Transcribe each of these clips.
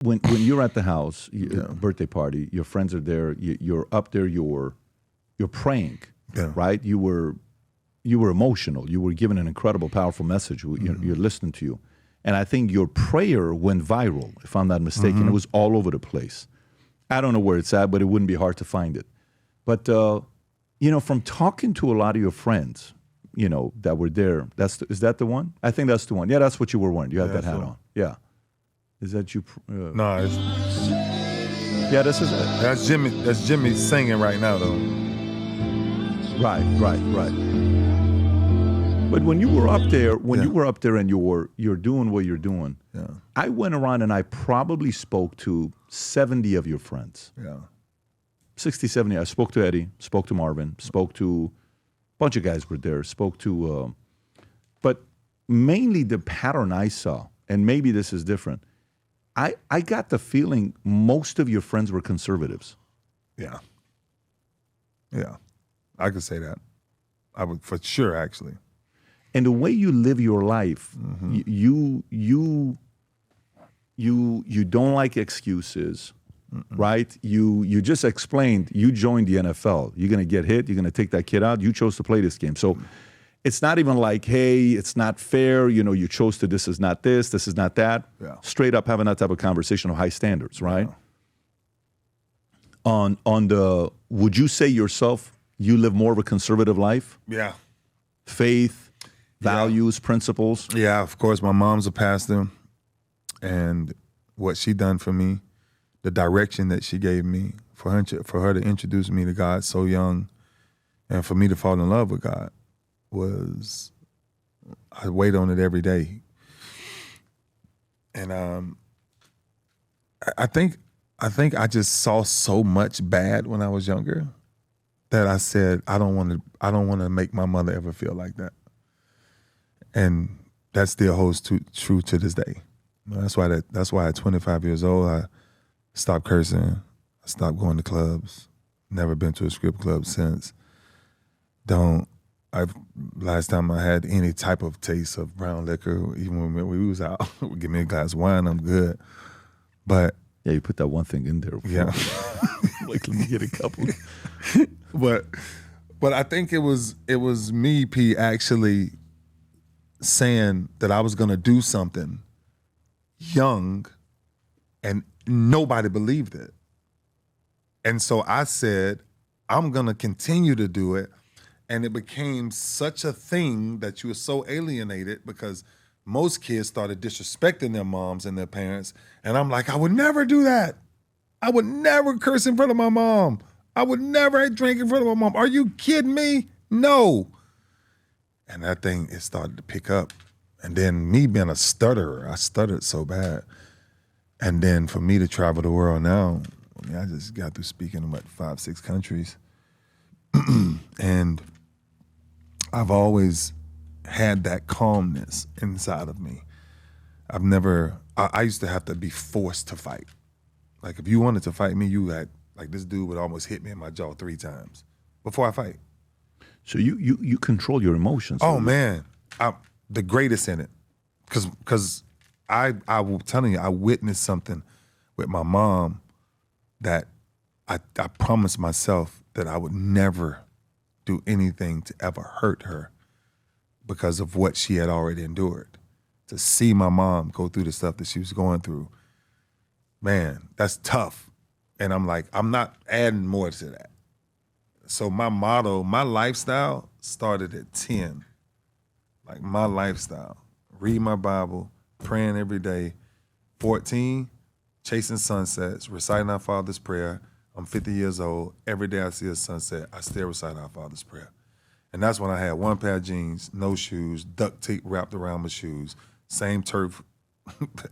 when you're at the house, birthday party, your friends are there, you're up there, you're praying, right? You were emotional. You were given an incredible, powerful message. You're listening to you. And I think your prayer went viral, if I'm not mistaken. It was all over the place. I don't know where it's at, but it wouldn't be hard to find it. But, from talking to a lot of your friends, that were there, is that the one? I think that's the one. Yeah, that's what you were wearing. You had that hat on. Yeah. Is that you? No, yeah, this is it. That's Jimmy. That's Jimmy singing right now, though. Right. But when you were up there, and you're doing what you're doing, I went around and I probably spoke to 70 of your friends. Yeah. 60, 70. I spoke to Eddie, spoke to Marvin, spoke to a bunch of guys were there, but mainly the pattern I saw, and maybe this is different, I got the feeling most of your friends were conservatives. Yeah. Yeah. I could say that. I would, for sure, actually. And the way you live your life, you don't like excuses, right? You just explained you joined the NFL. You're going to get hit. You're going to take that kid out. You chose to play this game. So it's not even like, hey, it's not fair. You chose to, this is not this is not that. Yeah. Straight up having that type of conversation of high standards, right? Yeah. Would you say yourself, you live more of a conservative life? Yeah. Faith, values, principles? Yeah, of course. My mom's a pastor, and what she done for me, the direction that she gave me, for her to introduce me to God so young, and for me to fall in love with God, I wait on it every day. And I think I just saw so much bad when I was younger that I said I don't want to make my mother ever feel like that. And that still holds true to this day. That's why at 25 years old I stopped cursing. I stopped going to clubs. Never been to a strip club since. Last time I had any type of taste of brown liquor, even when we was out, give me a glass of wine, I'm good. But yeah, you put that one thing in there. Yeah. Like, let me get a couple. But I think it was me, P, actually saying that I was gonna do something young, and nobody believed it. And so I said, I'm gonna continue to do it. And it became such a thing that you were so alienated because most kids started disrespecting their moms and their parents. And I'm like, I would never do that. I would never curse in front of my mom. I would never drink in front of my mom. Are you kidding me? No. And that thing, it started to pick up. And then me being a stutterer, I stuttered so bad. And then for me to travel the world now, I just got through speaking in 5, 6 countries. And I've always had that calmness inside of me. I used to have to be forced to fight. Like if you wanted to fight me, like this dude would almost hit me in my jaw 3 times before I fight. So you control your emotions. Oh man, I'm the greatest in it. Cause I was telling you, I witnessed something with my mom that I promised myself that I would never do anything to ever hurt her because of what she had already endured. To see my mom go through the stuff that she was going through, man, that's tough. And I'm like, I'm not adding more to that. So my motto, my lifestyle started at 10. Like my lifestyle, read my Bible, praying every day. 14, chasing sunsets, reciting our Father's Prayer. I'm 50 years old. Every day I see a sunset, I still recite our Father's Prayer. And that's when I had 1 pair of jeans, no shoes, duct tape wrapped around my shoes, same turf,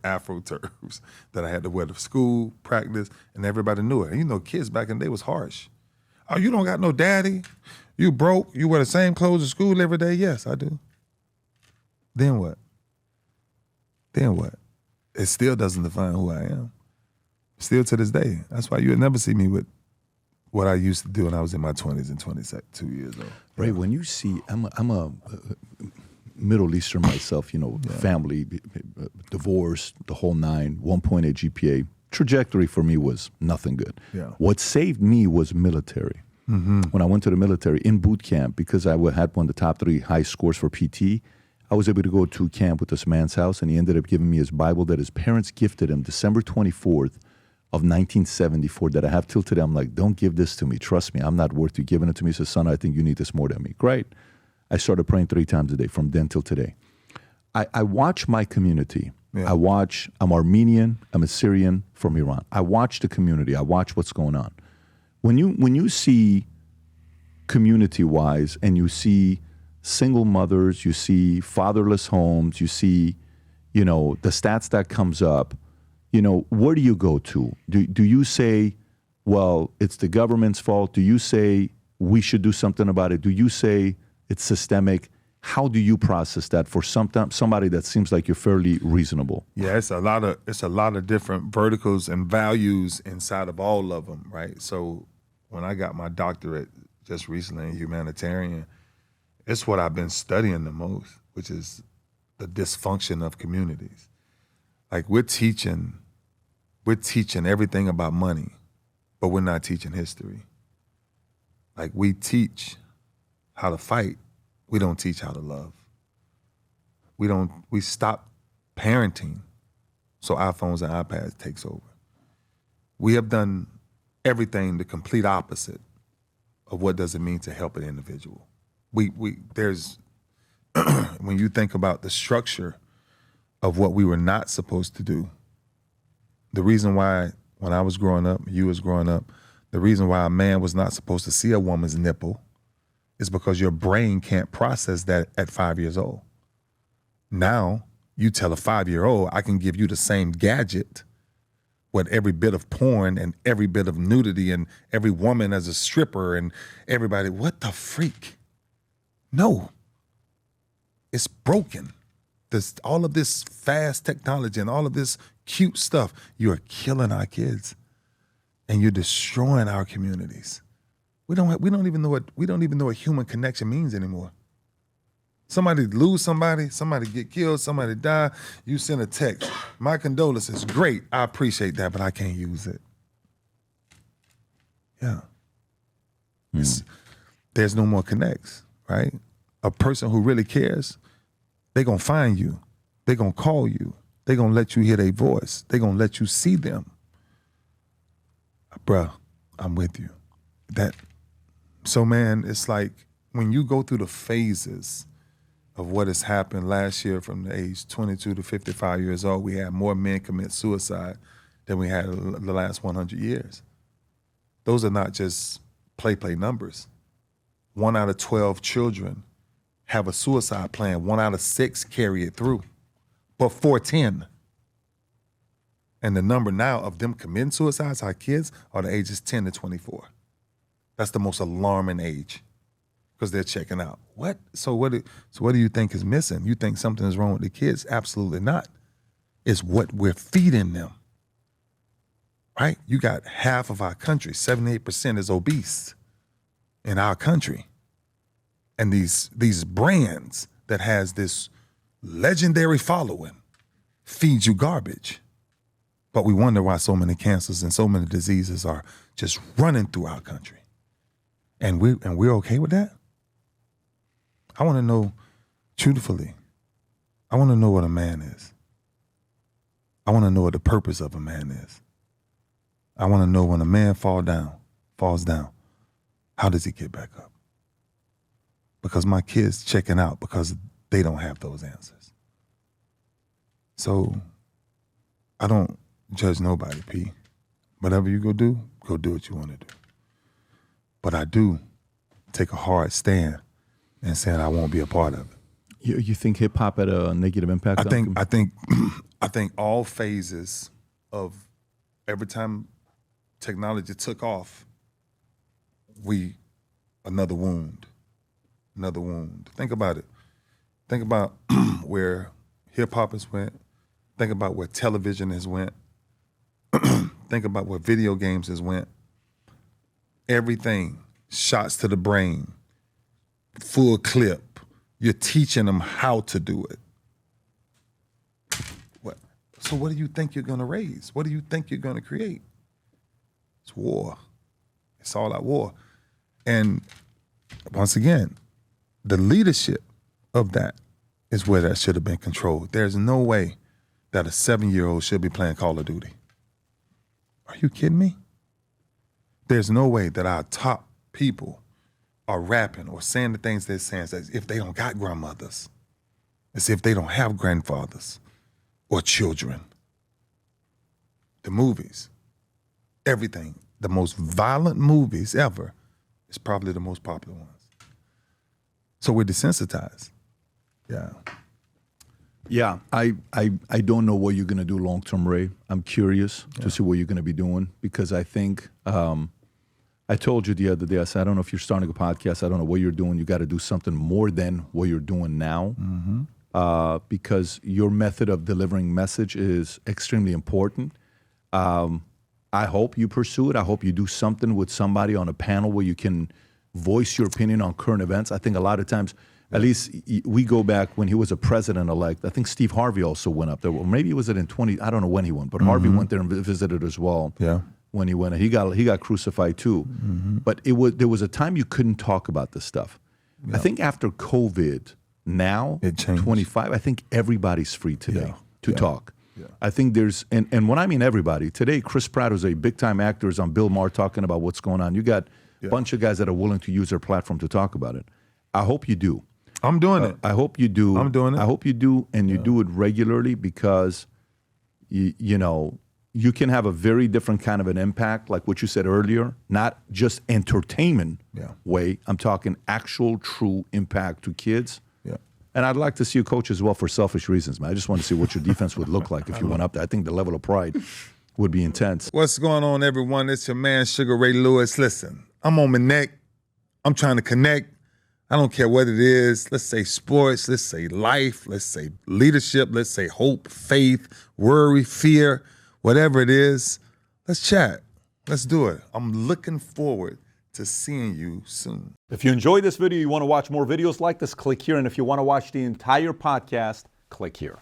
Afro turfs that I had to wear to school, practice, and everybody knew it. And you know, kids back in the day was harsh. Oh, you don't got no daddy? You broke? You wear the same clothes to school every day? Yes, I do. Then what? It still doesn't define who I am. Still to this day. That's why you would never see me with what I used to do when I was in my 20s and 22 years old. Ray, when you see, I'm a Middle Eastern myself, family, divorced, the whole 9, 1.8 GPA, trajectory for me was nothing good. Yeah. What saved me was military. When I went to the military in boot camp, because I had one of the top 3 high scores for PT, I was able to go to camp with this man's house, and he ended up giving me his Bible that his parents gifted him December 24th of 1974 that I have till today. I'm like, don't give this to me. Trust me, I'm not worth you giving it to me. He says, son, I think you need this more than me. Great. I started praying 3 times a day from then till today. I watch my community. Yeah. I'm Armenian, I'm Assyrian from Iran. I watch the community. I watch what's going on. When you see community-wise and you see single mothers, you see fatherless homes, you see, the stats that comes up, where do you go to? Do you say, well, it's the government's fault? Do you say we should do something about it? Do you say it's systemic? How do you process that for somebody that seems like you're fairly reasonable? Yeah, it's a lot of different verticals and values inside of all of them, right? So when I got my doctorate just recently in humanitarian, it's what I've been studying the most, which is the dysfunction of communities. Like we're teaching everything about money, but we're not teaching history. Like we teach how to fight, we don't teach how to love. We stop parenting, so iPhones and iPads takes over. We have done everything the complete opposite of what does it mean to help an individual. There's when you think about the structure of what we were not supposed to do, the reason why when I was growing up, you was growing up, the reason why a man was not supposed to see a woman's nipple is because your brain can't process that at 5 years old. Now, you tell a 5-year-old, I can give you the same gadget with every bit of porn and every bit of nudity and every woman as a stripper and everybody. What the freak? No. It's broken. All of this fast technology and all of this cute stuff, you are killing our kids and you're destroying our communities. We don't even know what human connection means anymore. Somebody lose somebody get killed, somebody die, you send a text. My condolences, great, I appreciate that, but I can't use it. Yeah. There's no more connects, right? A person who really cares, they're gonna find you, they're gonna call you, they're gonna let you hear their voice, they're gonna let you see them. Bruh, I'm with you. So man, it's like when you go through the phases of what has happened last year from the age 22 to 55 years old, we had more men commit suicide than we had in the last 100 years. Those are not just play numbers. 1 out of 12 children have a suicide plan. 1 out of 6 carry it through, but 410. And the number now of them committing suicides, our kids, are the ages 10 to 24. That's the most alarming age because they're checking out. What? So what do you think is missing? You think something is wrong with the kids? Absolutely not. It's what we're feeding them, right? You got half of our country, 78% is obese in our country. And these brands that has this legendary following feed you garbage. But we wonder why so many cancers and so many diseases are just running through our country. And we're okay with that? I want to know, truthfully, I want to know what a man is. I want to know what the purpose of a man is. I want to know when a man falls down, how does he get back up? Because my kids checking out because they don't have those answers. So I don't judge nobody, P. Whatever you go do what you want to do. But I do take a hard stand and saying I won't be a part of it. You think hip hop had a negative impact? I think all phases of every time technology took off, another wound. Think about it. Think about where hip hop has went. Think about where television has went. Think about where video games has went. Everything, shots to the brain, full clip. You're teaching them how to do it. So what do you think you're going to raise? What do you think you're going to create? It's war. It's all out war. And once again, the leadership of that is where that should have been controlled. There's no way that a 7-year-old should be playing Call of Duty. Are you kidding me? There's no way that our top people are rapping or saying the things they're saying as if they don't got grandmothers, as if they don't have grandfathers or children. The movies, everything, the most violent movies ever is probably the most popular ones. So we're desensitized. Yeah. Yeah, I don't know what you're going to do long-term, Ray. I'm curious to see what you're going to be doing because I think I told you the other day, I said, I don't know if you're starting a podcast. I don't know what you're doing. You got to do something more than what you're doing now because your method of delivering message is extremely important. I hope you pursue it. I hope you do something with somebody on a panel where you can voice your opinion on current events. I think a lot of times, at least we go back when he was a president-elect. I think Steve Harvey also went up there. Or maybe it was in 20, I don't know when he went, but Harvey went there and visited as well. Yeah. When he went, he got crucified too. But there was a time you couldn't talk about this stuff. Yeah. I think after COVID, now, it changed. 25, I think everybody's free today to talk. Yeah. I think there's, and when I mean everybody, today Chris Pratt, who's a big-time actor, is on Bill Maher talking about what's going on. You got a bunch of guys that are willing to use their platform to talk about it. I hope you do. I'm doing it. I hope you do. I'm doing it. I hope you do, and you do it regularly because, you know, you can have a very different kind of an impact, like what you said earlier, not just entertainment way. I'm talking actual, true impact to kids. Yeah. And I'd like to see you coach as well for selfish reasons, man. I just want to see what your defense would look like if you went up there. I think the level of pride would be intense. What's going on, everyone? It's your man, Sugar Ray Lewis. Listen, I'm on my neck. I'm trying to connect. I don't care what it is. Let's say sports. Let's say life. Let's say leadership. Let's say hope, faith, worry, fear, whatever it is. Let's chat. Let's do it. I'm looking forward to seeing you soon. If you enjoyed this video, you want to watch more videos like this, click here. And if you want to watch the entire podcast, click here.